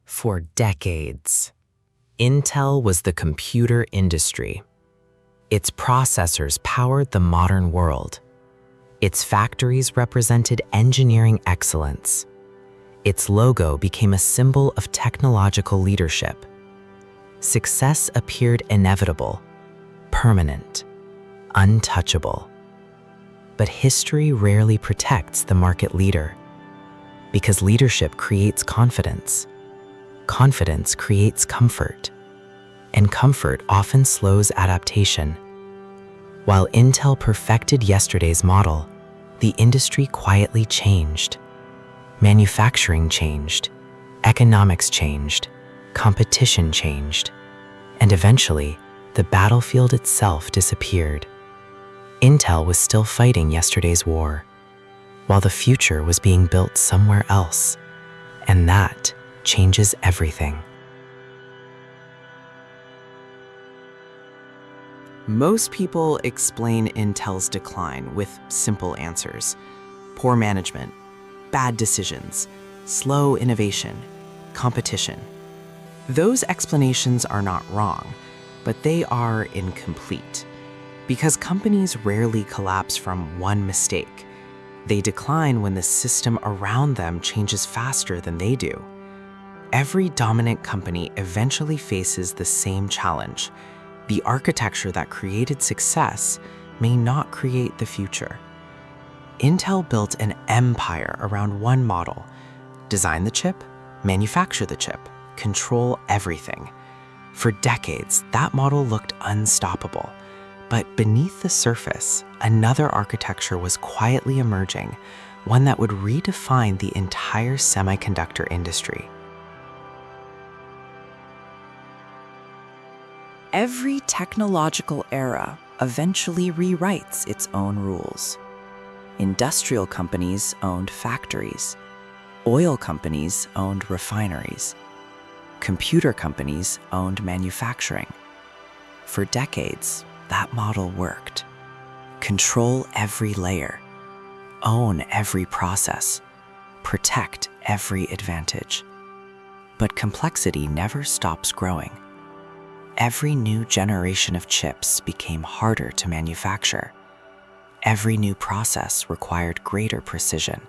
For decades, Intel was the computer industry. Its processors powered the modern world. Its factories represented engineering excellence. Its logo became a symbol of technological leadership. Success appeared inevitable, permanent, untouchable. But history rarely protects the market leader, because leadership creates confidence. Confidence creates comfort, and comfort often slows adaptation. While Intel perfected yesterday's model, the industry quietly changed. Manufacturing changed, economics changed, competition changed, and eventually, the battlefield itself disappeared. Intel was still fighting yesterday's war, while the future was being built somewhere else, and that changes everything. Most people explain Intel's decline with simple answers: poor management, bad decisions, slow innovation, competition. Those explanations are not wrong, but they are incomplete. Because companies rarely collapse from one mistake. They decline when the system around them changes faster than they do. Every dominant company eventually faces the same challenge. The architecture that created success may not create the future. Intel built an empire around one model: design the chip, manufacture the chip, control everything. For decades, that model looked unstoppable. But beneath the surface, another architecture was quietly emerging, one that would redefine the entire semiconductor industry. Every technological era eventually rewrites its own rules. Industrial companies owned factories. Oil companies owned refineries. Computer companies owned manufacturing. For decades, that model worked. Control every layer. Own every process. Protect every advantage. But complexity never stops growing. Every new generation of chips became harder to manufacture. Every new process required greater precision.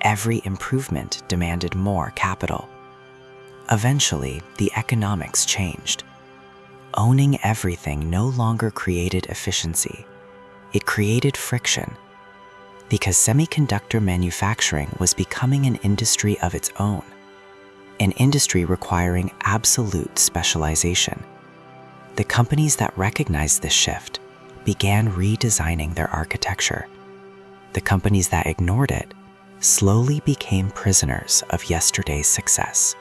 Every improvement demanded more capital. Eventually, the economics changed. Owning everything no longer created efficiency. It created friction. Because semiconductor manufacturing was becoming an industry of its own. An industry requiring absolute specialization. The companies that recognized this shift began redesigning their architecture. The companies that ignored it slowly became prisoners of yesterday's success.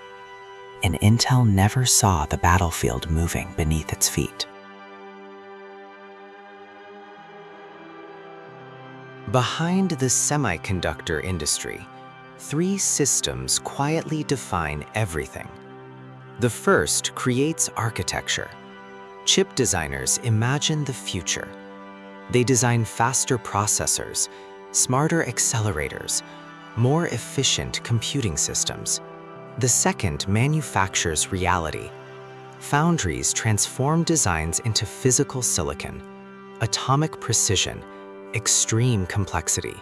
And Intel never saw the battlefield moving beneath its feet. Behind the semiconductor industry, three systems quietly define everything. The first creates architecture. Chip designers imagine the future. They design faster processors, smarter accelerators, more efficient computing systems. The second manufactures reality. Foundries transform designs into physical silicon, atomic precision, extreme complexity,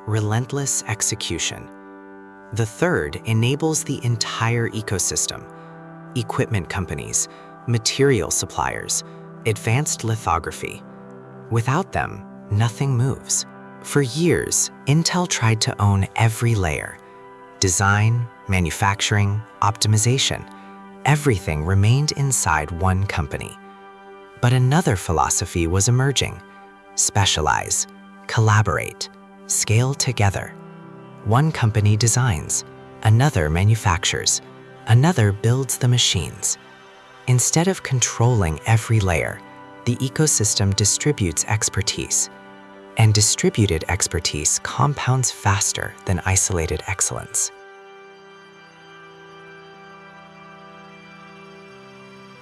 relentless execution. The third enables the entire ecosystem: equipment companies, material suppliers, advanced lithography. Without them, nothing moves. For years, Intel tried to own every layer: design, manufacturing, optimization. Everything remained inside one company. But another philosophy was emerging: specialize, collaborate, scale together. One company designs, another manufactures, another builds the machines. Instead of controlling every layer, the ecosystem distributes expertise. And distributed expertise compounds faster than isolated excellence.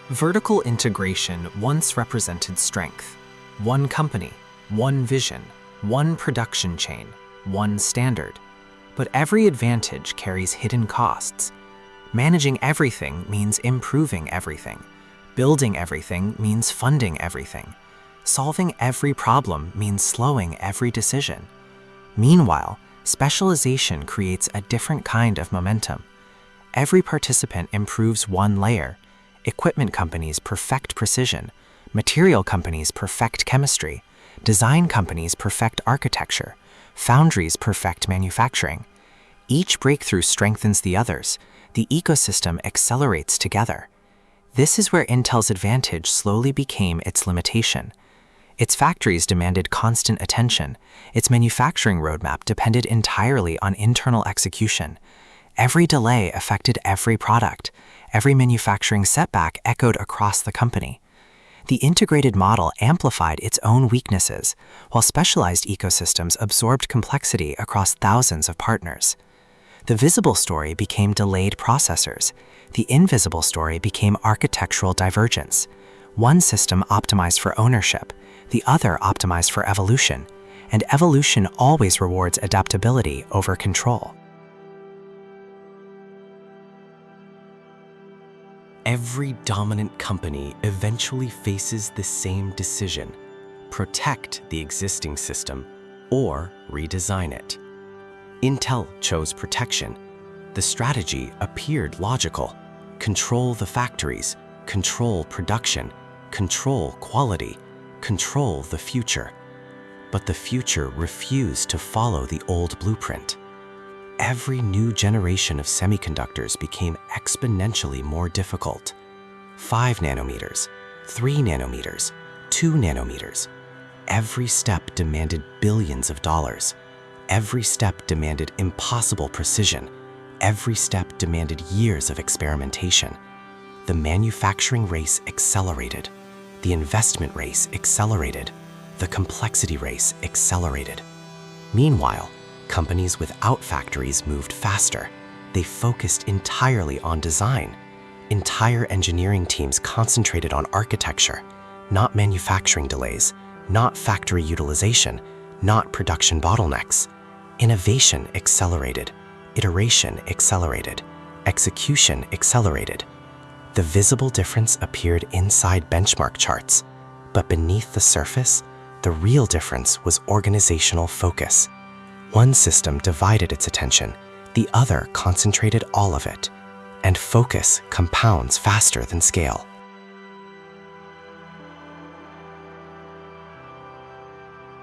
Vertical integration once represented strength. One company, one vision, one production chain, one standard. But every advantage carries hidden costs. Managing everything means improving everything. Building everything means funding everything. Solving every problem means slowing every decision. Meanwhile, specialization creates a different kind of momentum. Every participant improves one layer. Equipment companies perfect precision. Material companies perfect chemistry. Design companies perfect architecture. Foundries perfect manufacturing. Each breakthrough strengthens the others. The ecosystem accelerates together. This is where Intel's advantage slowly became its limitation. Its factories demanded constant attention. Its manufacturing roadmap depended entirely on internal execution. Every delay affected every product. Every manufacturing setback echoed across the company. The integrated model amplified its own weaknesses, while specialized ecosystems absorbed complexity across thousands of partners. The visible story became delayed processors. The invisible story became architectural divergence. One system optimized for ownership, the other optimized for evolution, and evolution always rewards adaptability over control. Every dominant company eventually faces the same decision: protect the existing system or redesign it. Intel chose protection. The strategy appeared logical: control the factories, control production, control quality, control the future. But the future refused to follow the old blueprint. Every new generation of semiconductors became exponentially more difficult. 5 nanometers, 3 nanometers, 2 nanometers. Every step demanded billions of dollars. Every step demanded impossible precision. Every step demanded years of experimentation. The manufacturing race accelerated. The investment race accelerated. The complexity race accelerated. Meanwhile, companies without factories moved faster. They focused entirely on design. Entire engineering teams concentrated on architecture, not manufacturing delays, not factory utilization, not production bottlenecks. Innovation accelerated. Iteration accelerated. Execution accelerated. The visible difference appeared inside benchmark charts, but beneath the surface, the real difference was organizational focus. One system divided its attention, the other concentrated all of it, and focus compounds faster than scale.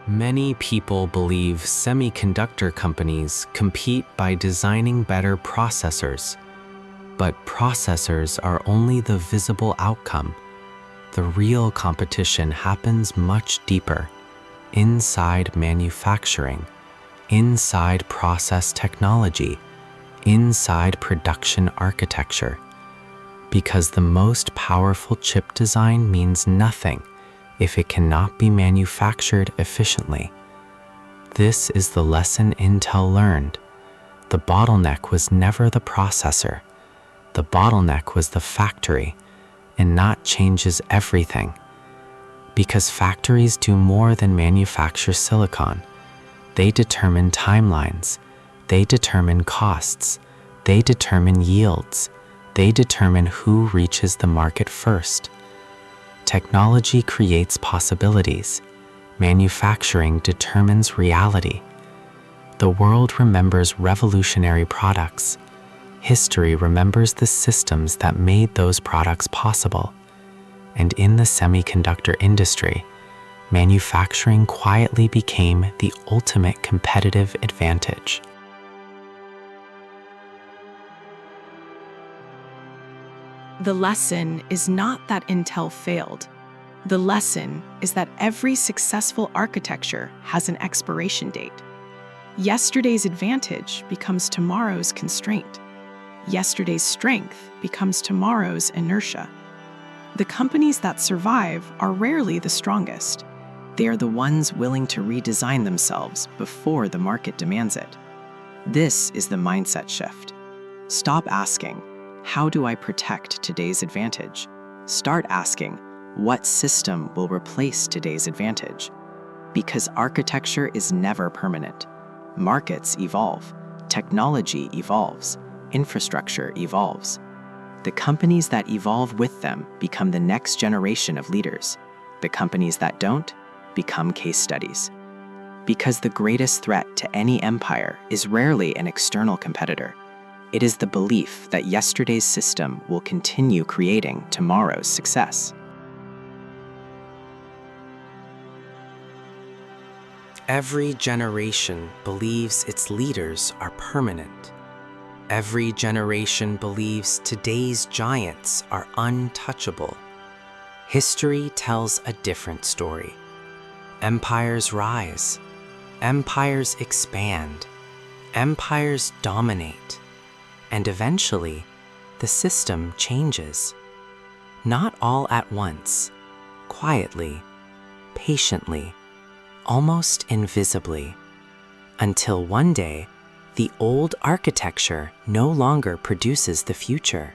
Many people believe semiconductor companies compete by designing better processors. But processors are only the visible outcome. The real competition happens much deeper, inside manufacturing, inside process technology, inside production architecture. Because the most powerful chip design means nothing if it cannot be manufactured efficiently. This is the lesson Intel learned. The bottleneck was never the processor. The bottleneck was the factory, and that changes everything. Because factories do more than manufacture silicon. They determine timelines. They determine costs. They determine yields. They determine who reaches the market first. Technology creates possibilities. Manufacturing determines reality. The world remembers revolutionary products. History remembers the systems that made those products possible. And in the semiconductor industry, manufacturing quietly became the ultimate competitive advantage. The lesson is not that Intel failed. The lesson is that every successful architecture has an expiration date. Yesterday's advantage becomes tomorrow's constraint. Yesterday's strength becomes tomorrow's inertia. The companies that survive are rarely the strongest. They are the ones willing to redesign themselves before the market demands it. This is the mindset shift. Stop asking, how do I protect today's advantage? Start asking, what system will replace today's advantage? Because architecture is never permanent. Markets evolve. Technology evolves. infrastructure evolves. The companies that evolve with them become the next generation of leaders. The companies that don't become case studies. Because the greatest threat to any empire is rarely an external competitor. It is the belief that yesterday's system will continue creating tomorrow's success. Every generation believes its leaders are permanent. Every generation believes today's giants are untouchable. History tells a different story. Empires rise. Empires expand. Empires dominate. And eventually, the system changes. Not all at once, quietly, patiently, almost invisibly, until one day, the old architecture no longer produces the future.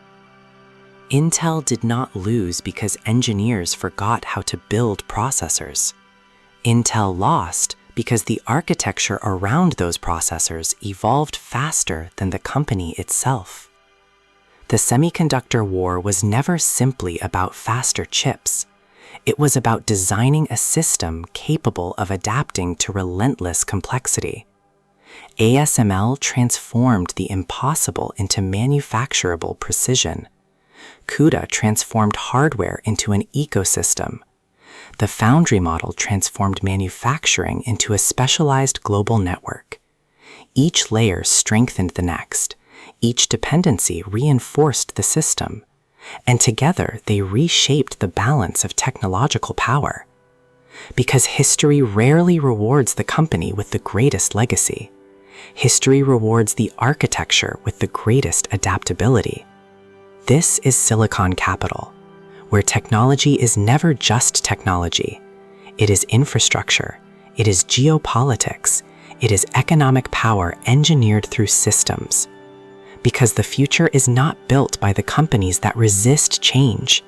Intel did not lose because engineers forgot how to build processors. Intel lost because the architecture around those processors evolved faster than the company itself. The semiconductor war was never simply about faster chips. It was about designing a system capable of adapting to relentless complexity. ASML transformed the impossible into manufacturable precision. CUDA transformed hardware into an ecosystem. The foundry model transformed manufacturing into a specialized global network. Each layer strengthened the next. Each dependency reinforced the system. And together they reshaped the balance of technological power. Because history rarely rewards the company with the greatest legacy. History rewards the architecture with the greatest adaptability. This is Silicon Capital, where technology is never just technology. It is infrastructure, it is geopolitics, it is economic power engineered through systems. Because the future is not built by the companies that resist change.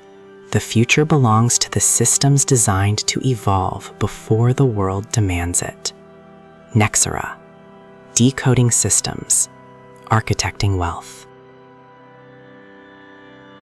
The future belongs to the systems designed to evolve before the world demands it. NEXERA. Decoding Systems. Architecting Wealth.